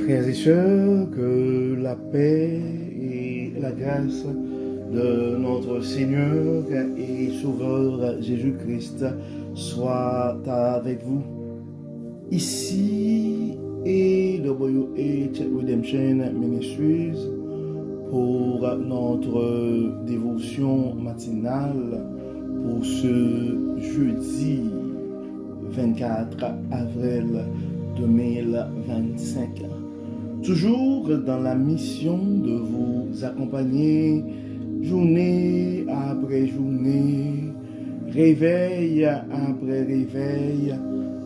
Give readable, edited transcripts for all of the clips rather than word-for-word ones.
Frères et sœurs, que la paix et la grâce de notre Seigneur et Sauveur Jésus-Christ soient avec vous. Ici est WH Redemption Ministries pour notre dévotion matinale pour ce jeudi 24 avril 2025. Toujours dans la mission de vous accompagner journée après journée, réveil après réveil,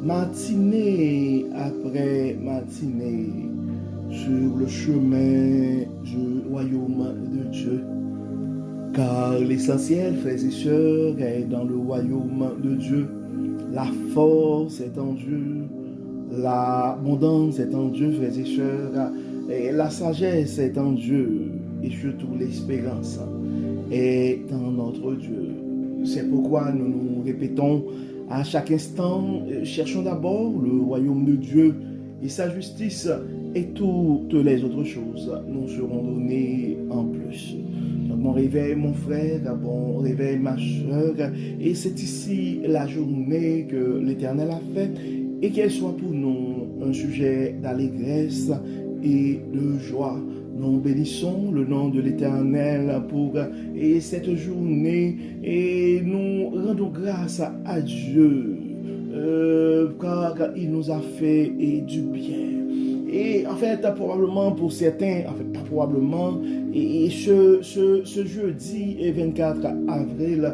matinée après matinée, sur le chemin du royaume de Dieu. Car l'essentiel, frères et sœurs, est dans le royaume de Dieu. La force est en Dieu, l'abondance est en Dieu, frères et sœurs, et la sagesse est en Dieu, et surtout l'espérance est en notre Dieu. C'est pourquoi nous nous répétons à chaque instant, cherchons d'abord le royaume de Dieu et sa justice, et toutes les autres choses nous seront données en plus. Donc mon réveil, mon frère, bon réveil, ma soeur, et c'est ici la journée que l'Éternel a faite, et qu'elle soit pour nous un sujet d'allégresse et de joie. Nous bénissons le nom de l'Éternel pour cette journée et nous rendons grâce à Dieu car il nous a fait du bien. Et en fait, probablement pour certains, en fait pas probablement, et ce jeudi 24 avril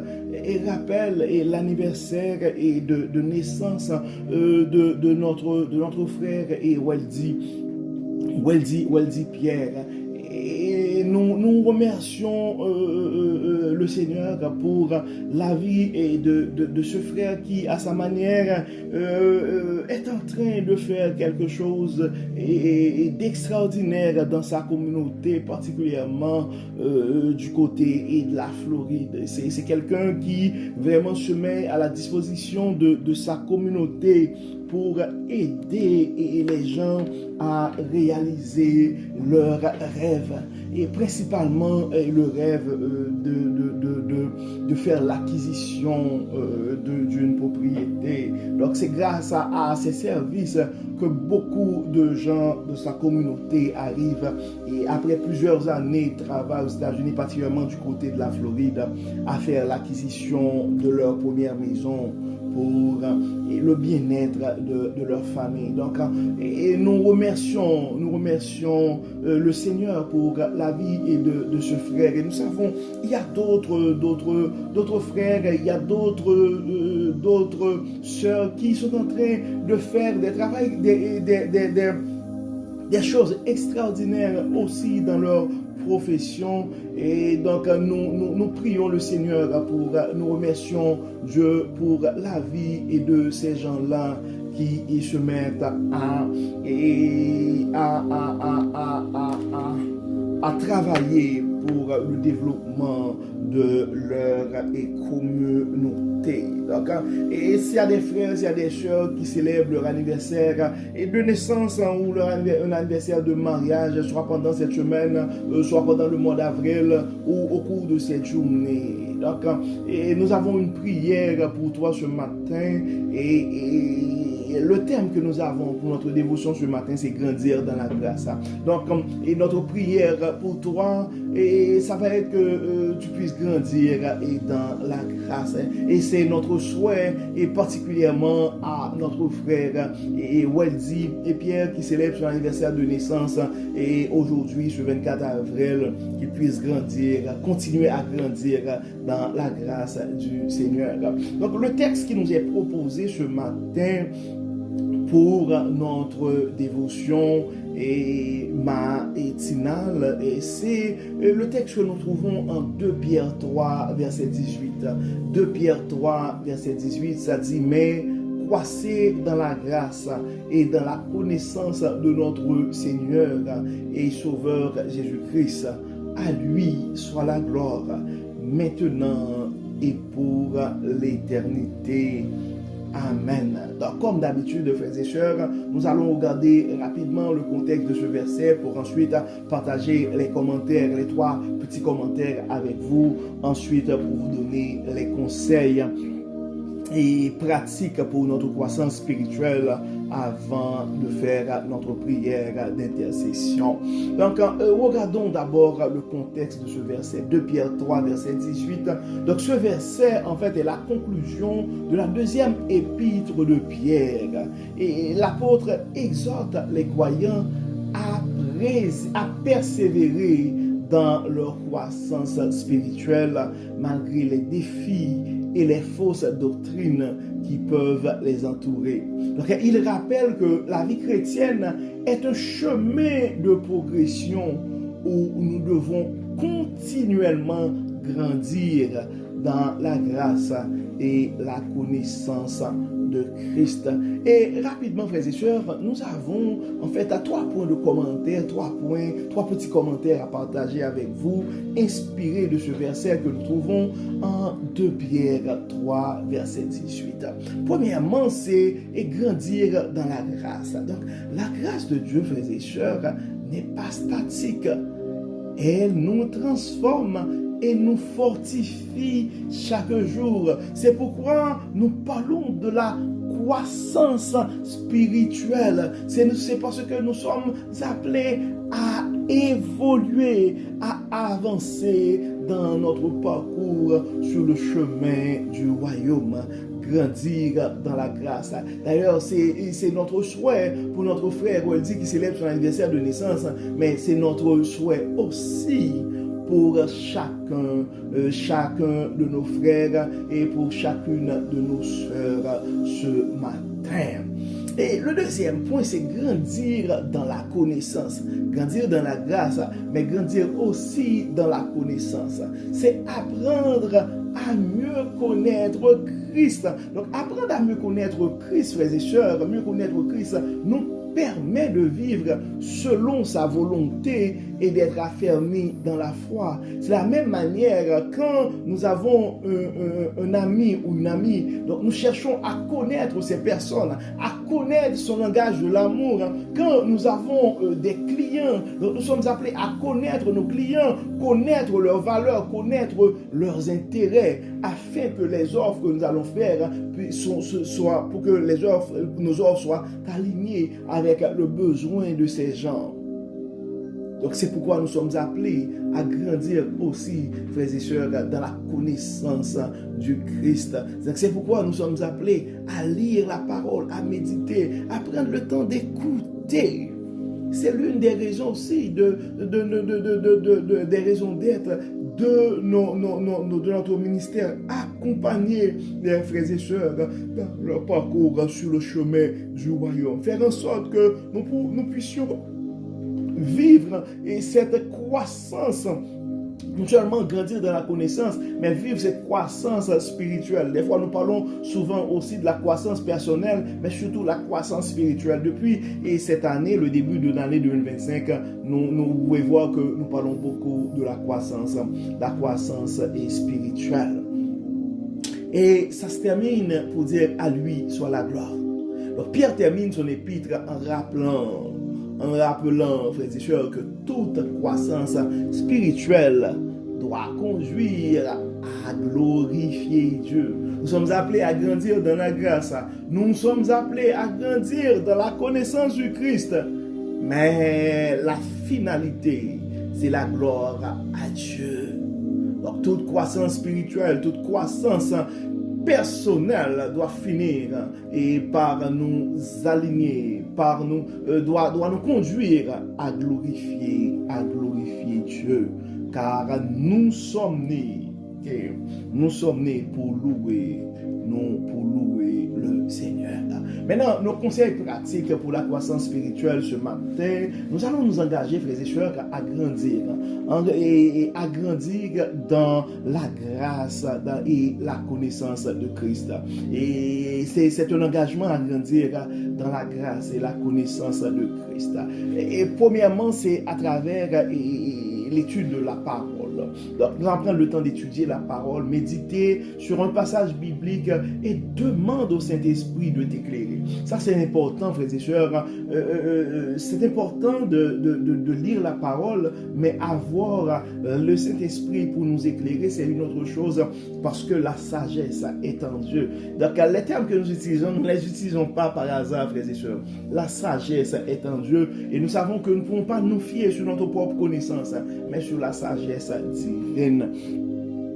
rappelle l'anniversaire de naissance de notre frère et Weldy Pierre. Et nous remercions le Seigneur pour la vie et de ce frère qui, à sa manière, est en train de faire quelque chose d'extraordinaire dans sa communauté, particulièrement du côté de la Floride. C'est quelqu'un qui vraiment se met à la disposition de sa communauté pour aider les gens à réaliser leurs rêves, et principalement le rêve de faire l'acquisition d'une propriété. Donc c'est grâce à ces services que beaucoup de gens de sa communauté arrivent, et après plusieurs années de travail aux États-Unis, particulièrement du côté de la Floride, à faire l'acquisition de leur première maison pour le bien-être de leur famille. Donc, et nous remercions le Seigneur pour la vie et de ce frère. Et nous savons, il y a d'autres frères, il y a d'autres sœurs qui sont en train de faire des choses extraordinaires aussi dans leur profession. Et donc nous prions le Seigneur nous remercions Dieu pour la vie et de ces gens-là qui se mettent à travailler pour le développement de leur communauté. Donc, et s'il y a des frères, s'il y a des sœurs qui célèbrent leur anniversaire et de naissance ou un anniversaire de mariage, soit pendant cette semaine, soit pendant le mois d'avril ou au cours de cette journée. Donc, et nous avons une prière pour toi ce matin, et le thème que nous avons pour notre dévotion ce matin, c'est grandir dans la grâce. Donc, et notre prière pour toi, et ça va être que tu puisses grandir dans la grâce. Et c'est notre souhait, et particulièrement à notre frère Weldy et Pierre qui célèbre son anniversaire de naissance, et aujourd'hui, ce 24 avril, qu'il puisse grandir, continuer à grandir dans la grâce du Seigneur. Donc, le texte qui nous est proposé ce matin pour notre dévotion matinale, et c'est le texte que nous trouvons en 2 Pierre 3, verset 18. 2 Pierre 3, verset 18, ça dit « Mais croissez dans la grâce et dans la connaissance de notre Seigneur et Sauveur Jésus-Christ. À lui soit la gloire, maintenant et pour l'éternité. Amen. Donc, comme d'habitude, frères et sœurs, nous allons regarder rapidement le contexte de ce verset pour ensuite partager les commentaires, les 3 petits commentaires avec vous. Ensuite, pour vous donner les conseils et pratiques pour notre croissance spirituelle avant de faire notre prière d'intercession. Donc, regardons d'abord le contexte de ce verset, 2 Pierre 3, verset 18. Donc, ce verset, en fait, est la conclusion de la 2e épître de Pierre. Et l'apôtre exhorte les croyants à persévérer dans leur croissance spirituelle malgré les défis et les fausses doctrines qui peuvent les entourer. Donc, il rappelle que la vie chrétienne est un chemin de progression où nous devons continuellement grandir dans la grâce et la connaissance de Christ. Et rapidement, frères et sœurs, nous avons en fait 3 points de commentaires, 3 petits commentaires à partager avec vous, inspirés de ce verset que nous trouvons en 2 Pierre 3, verset 18. Premièrement, c'est grandir dans la grâce. Donc, la grâce de Dieu, frères et sœurs, n'est pas statique. Elle nous transforme et nous fortifie chaque jour. C'est pourquoi nous parlons de la croissance spirituelle. C'est parce que nous sommes appelés à évoluer, à avancer dans notre parcours sur le chemin du royaume. Grandir dans la grâce. D'ailleurs, c'est notre souhait pour notre frère Waldi qui célèbre son anniversaire de naissance, mais c'est notre souhait aussi pour chacun de nos frères et pour chacune de nos sœurs ce matin. Et le deuxième point, c'est grandir dans la connaissance. Grandir dans la grâce, mais grandir aussi dans la connaissance. C'est apprendre à mieux connaître Christ. Donc, apprendre à mieux connaître Christ, frères et sœurs, mieux connaître Christ, nous permet de vivre selon sa volonté et d'être affermis dans la foi. C'est la même manière quand nous avons un ami ou une amie, donc nous cherchons à connaître ces personnes, à connaître son langage de l'amour. Quand nous avons des clients, donc nous sommes appelés à connaître nos clients, connaître leurs valeurs, connaître leurs intérêts, afin que les offres que nous allons faire soient, pour que nos offres soient alignées avec le besoin de ces gens. Donc c'est pourquoi nous sommes appelés à grandir aussi, frères et sœurs, dans la connaissance du Christ. C'est pourquoi nous sommes appelés à lire la parole, à méditer, à prendre le temps d'écouter. C'est l'une des raisons aussi, des raisons d'être de notre ministère, accompagner les frères et sœurs dans leur parcours sur le chemin du royaume. Faire en sorte que nous puissions vivre cette croissance, non seulement grandir dans la connaissance, mais vivre cette croissance spirituelle. Des fois, nous parlons souvent aussi de la croissance personnelle, mais surtout la croissance spirituelle. Depuis cette année, le début de l'année 2025, nous pouvons voir que nous parlons beaucoup de la croissance spirituelle. Et ça se termine pour dire à lui soit la gloire. Donc, Pierre termine son épître en rappelant, frères et sœurs, que toute croissance spirituelle doit conduire à glorifier Dieu. Nous sommes appelés à grandir dans la grâce. Nous sommes appelés à grandir dans la connaissance du Christ. Mais la finalité, c'est la gloire à Dieu. Donc toute croissance spirituelle, toute croissance personnelle doit finir et par nous aligner, doit nous conduire à glorifier Dieu, car nous sommes nés pour louer le Seigneur. Maintenant, nos conseils pratiques pour la croissance spirituelle ce matin, nous allons nous engager, frères et sœurs, à grandir et à grandir dans la grâce et la connaissance de Christ. Et c'est un engagement à grandir dans la grâce et la connaissance de Christ. Et premièrement, c'est à travers l'étude de la parole. Donc, nous allons prendre le temps d'étudier la parole, méditer sur un passage biblique et demande au Saint-Esprit de t'éclairer. Ça, c'est important, frères et sœurs. C'est important de lire la parole, mais avoir le Saint-Esprit pour nous éclairer, c'est une autre chose, parce que la sagesse est en Dieu. Donc, les termes que nous utilisons, nous ne les utilisons pas par hasard, frères et sœurs. La sagesse est en Dieu, et nous savons que nous ne pouvons pas nous fier sur notre propre connaissance, mais sur la sagesse divine.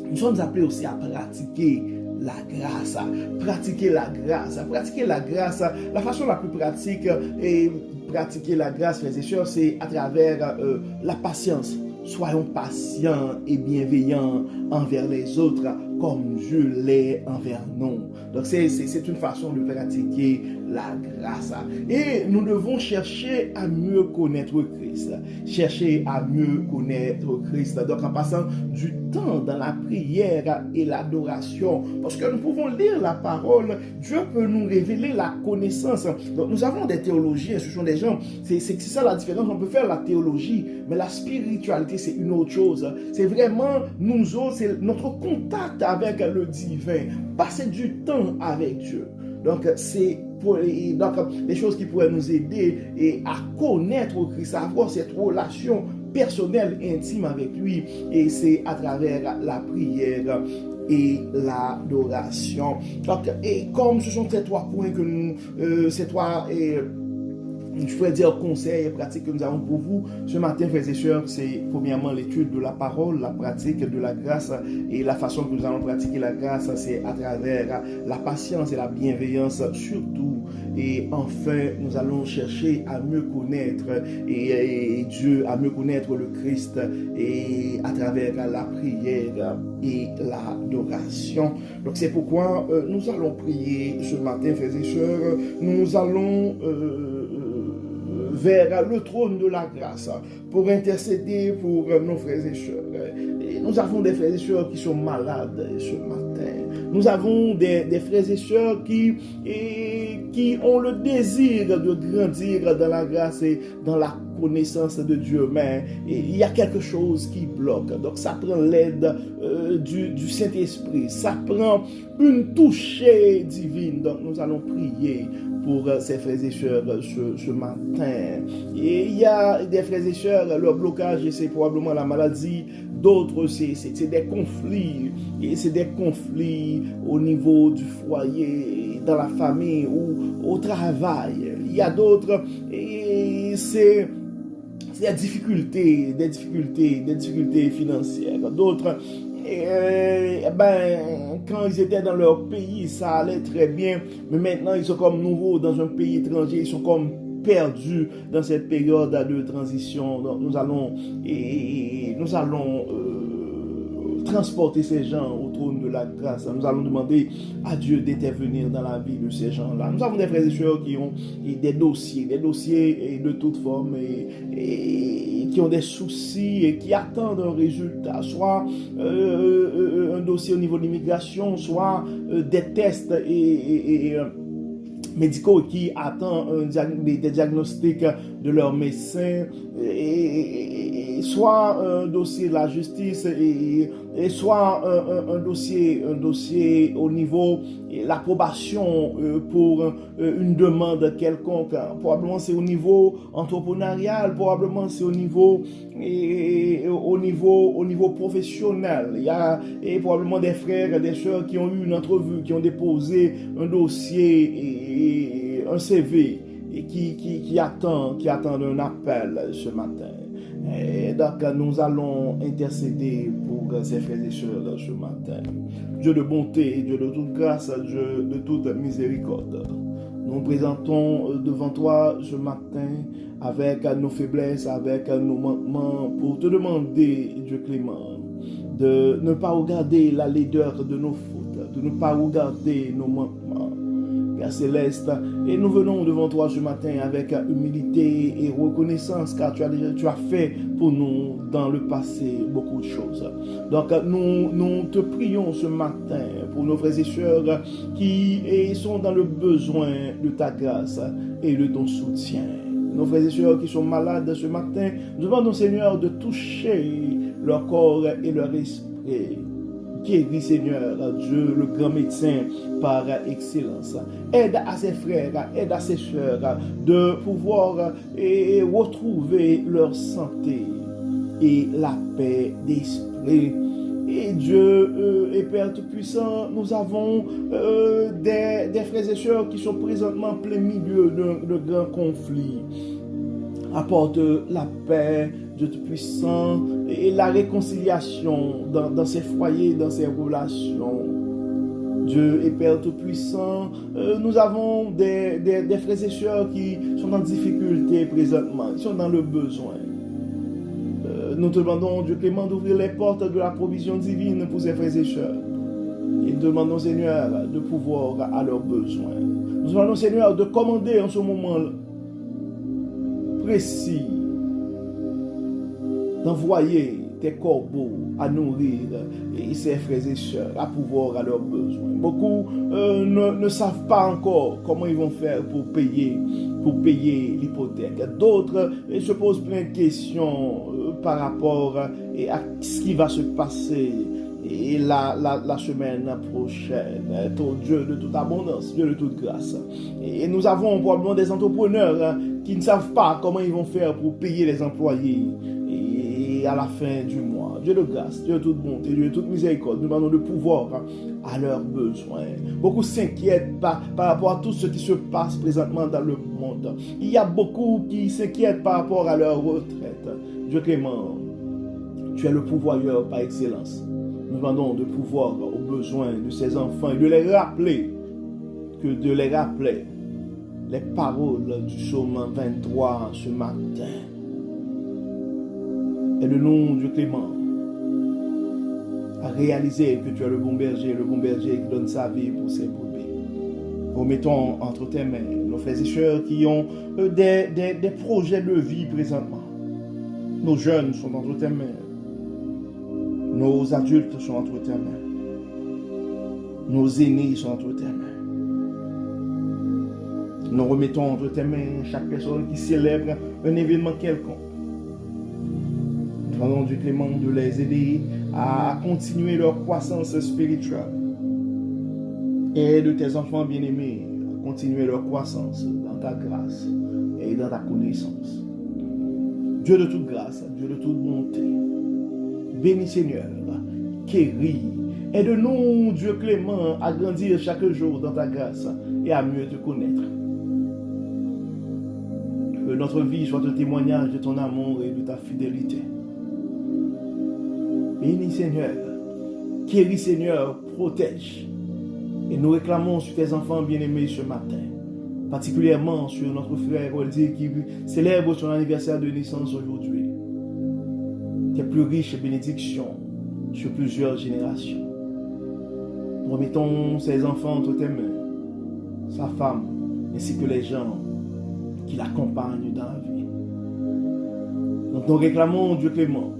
Nous sommes appelés aussi à pratiquer la grâce, pratiquer la grâce, pratiquer la grâce. La façon la plus pratique et pratiquer la grâce, frères et sœurs, c'est à travers la patience. Soyons patients et bienveillants envers les autres comme Dieu l'est envers nous. Donc c'est une façon de pratiquer la grâce. Et nous devons chercher à mieux connaître Christ. Chercher à mieux connaître Christ. Donc en passant du temps dans la prière et l'adoration. Parce que nous pouvons lire la parole. Dieu peut nous révéler la connaissance. Donc nous avons des théologiens, ce sont des gens. C'est ça la différence. On peut faire la théologie, mais la spiritualité c'est une autre chose. C'est vraiment nous autres, c'est notre contact avec le divin. Passer du temps avec Dieu. Donc, c'est des choses qui pourraient nous aider à connaître Christ, à avoir cette relation personnelle, intime avec lui. Et c'est à travers la prière et l'adoration. Donc, et comme ce sont ces trois points que nous, ces trois je pourrais dire conseils et pratiques que nous avons pour vous ce matin, frères et sœurs, c'est premièrement l'étude de la parole, la pratique de la grâce, et la façon que nous allons pratiquer la grâce, c'est à travers la patience et la bienveillance surtout. Et enfin, nous allons chercher à mieux connaître et Dieu, à mieux connaître le Christ, et à travers la prière et l'adoration. Donc c'est pourquoi nous allons prier ce matin, frères et sœurs. Nous allons vers le trône de la grâce pour intercéder pour nos frères et sœurs. Et nous avons des frères et sœurs qui sont malades ce matin. Nous avons des frères et sœurs qui ont le désir de grandir dans la grâce et dans la connaissance de Dieu, mais il y a quelque chose qui bloque. Donc ça prend l'aide du Saint-Esprit, ça prend une touchée divine. Donc nous allons prier pour ces frères et sœurs ce matin. Et il y a des frères et sœurs, leur blocage, c'est probablement la maladie. D'autres, c'est des conflits. Et c'est des conflits au niveau du foyer, dans la famille ou au travail. Il y a d'autres, et c'est des difficultés financières. D'autres, quand ils étaient dans leur pays, ça allait très bien, mais maintenant ils sont comme nouveaux dans un pays étranger, ils sont comme perdus dans cette période de transition. Donc nous allons transporter ces gens au trône de la grâce. Nous allons demander à Dieu d'intervenir dans la vie de ces gens-là. Nous avons des frères et sœurs qui ont des dossiers de toute forme et qui ont des soucis et qui attendent un résultat, soit un dossier au niveau de l'immigration, soit des tests et médicaux qui attendent des diagnostics de leurs médecins, et soit un dossier de la justice et soit un dossier au niveau de l'approbation pour une demande quelconque. Probablement c'est au niveau entrepreneurial, probablement c'est au niveau professionnel. Il y a probablement des frères et des sœurs qui ont eu une entrevue, qui ont déposé un dossier et un CV et qui attendent un appel ce matin. Et donc nous allons intercéder pour ces frères et sœurs ce matin. Dieu de bonté, Dieu de toute grâce, Dieu de toute miséricorde, nous nous présentons devant toi ce matin avec nos faiblesses, avec nos manquements, pour te demander, Dieu clément, de ne pas regarder la laideur de nos fautes, de ne pas regarder nos manquements, Père Céleste. Et nous venons devant toi ce matin avec humilité et reconnaissance, car tu as fait pour nous dans le passé beaucoup de choses. Donc nous te prions ce matin pour nos frères et sœurs qui sont dans le besoin de ta grâce et de ton soutien. nos frères et sœurs qui sont malades ce matin, nous demandons, Seigneur, de toucher leur corps et leur esprit. Guéris, Seigneur, Dieu, le grand médecin par excellence. Aide à ses frères, aide à ses sœurs de pouvoir retrouver leur santé et la paix d'esprit. Et Dieu et Père Tout-Puissant, nous avons des frères et sœurs qui sont présentement en plein milieu de grands conflits. Apporte la paix, Dieu Tout-Puissant, et la réconciliation dans ces foyers, dans ces relations. Dieu et Père Tout-Puissant, nous avons des frères et sœurs qui sont en difficulté présentement, qui sont dans le besoin. Nous te demandons, Dieu clément, d'ouvrir les portes de la provision divine pour ces frères et sœurs. Et nous demandons, Seigneur, de pouvoir à leurs besoins. Nous demandons, Seigneur, de commander en ce moment précis, d'envoyer tes corbeaux à nourrir ses frères et sœurs, à pouvoir à leurs besoins. Beaucoup ne savent pas encore comment ils vont faire pour payer l'hypothèque. D'autres se posent plein de questions par rapport à ce qui va se passer et la semaine prochaine. Ton Dieu de toute abondance, Dieu de toute grâce. Et nous avons probablement des entrepreneurs qui ne savent pas comment ils vont faire pour payer les employés et à la fin du mois. Dieu de grâce, Dieu de toute bonté, Dieu de toute miséricorde, nous demandons de pouvoir à leurs besoins. Beaucoup s'inquiètent par rapport à tout ce qui se passe présentement dans le monde. Il y a beaucoup qui s'inquiètent par rapport à leur retraite. Dieu clément, tu es le pourvoyeur par excellence. Nous demandons de pouvoir aux besoins de ces enfants et de les rappeler les paroles du psaume 23 ce matin. Et le nom Dieu clément à réaliser que tu es le bon berger qui donne sa vie pour ses brebis. Remettons entre tes mains nos frères et sœurs qui ont des projets de vie présentement. Nos jeunes sont entre tes mains. Nos adultes sont entre tes mains. Nos aînés sont entre tes mains. Nous remettons entre tes mains chaque personne qui célèbre un événement quelconque. Nous demandons Dieu clément de les aider à continuer leur croissance spirituelle. Aide tes enfants bien-aimés à continuer leur croissance dans ta grâce et dans ta connaissance. Dieu de toute grâce, Dieu de toute bonté, bénis Seigneur, guéris. Aide-nous, Dieu clément, à grandir chaque jour dans ta grâce et à mieux te connaître. Que notre vie soit un témoignage de ton amour et de ta fidélité. Bénis Seigneur, guéris Seigneur, protège. Et nous réclamons sur tes enfants bien-aimés ce matin, particulièrement sur notre frère Waldir qui célèbre son anniversaire de naissance aujourd'hui. Tes plus riches bénédictions sur plusieurs générations. Nous remettons ses enfants entre tes mains, sa femme, ainsi que les gens qui l'accompagnent dans la vie. Donc nous réclamons Dieu clément,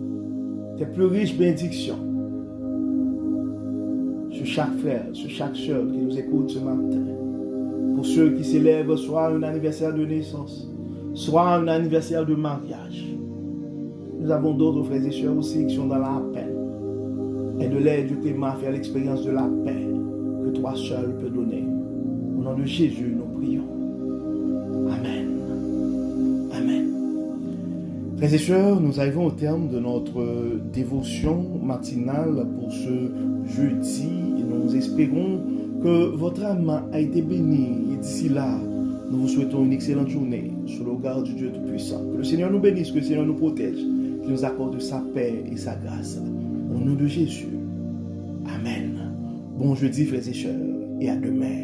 tes plus riches bénédictions sur chaque frère, sur chaque soeur qui nous écoute ce matin. Pour ceux qui célèbrent soit un anniversaire de naissance, soit un anniversaire de mariage. Nous avons d'autres frères et sœurs aussi qui sont dans la peine. Aide-les, Dieu clément, à faire l'expérience de la paix que toi seul peux donner. Au nom de Jésus, nous prions. Amen. Amen. Frères et sœurs, nous arrivons au terme de notre dévotion matinale pour ce jeudi et nous espérons que votre âme a été bénie. Et d'ici là, nous vous souhaitons une excellente journée sous le regard du Dieu Tout-Puissant. Que le Seigneur nous bénisse, que le Seigneur nous protège, qu'il nous accorde sa paix et sa grâce. Au nom de Jésus. Amen. Bon jeudi, frères et sœurs, et à demain.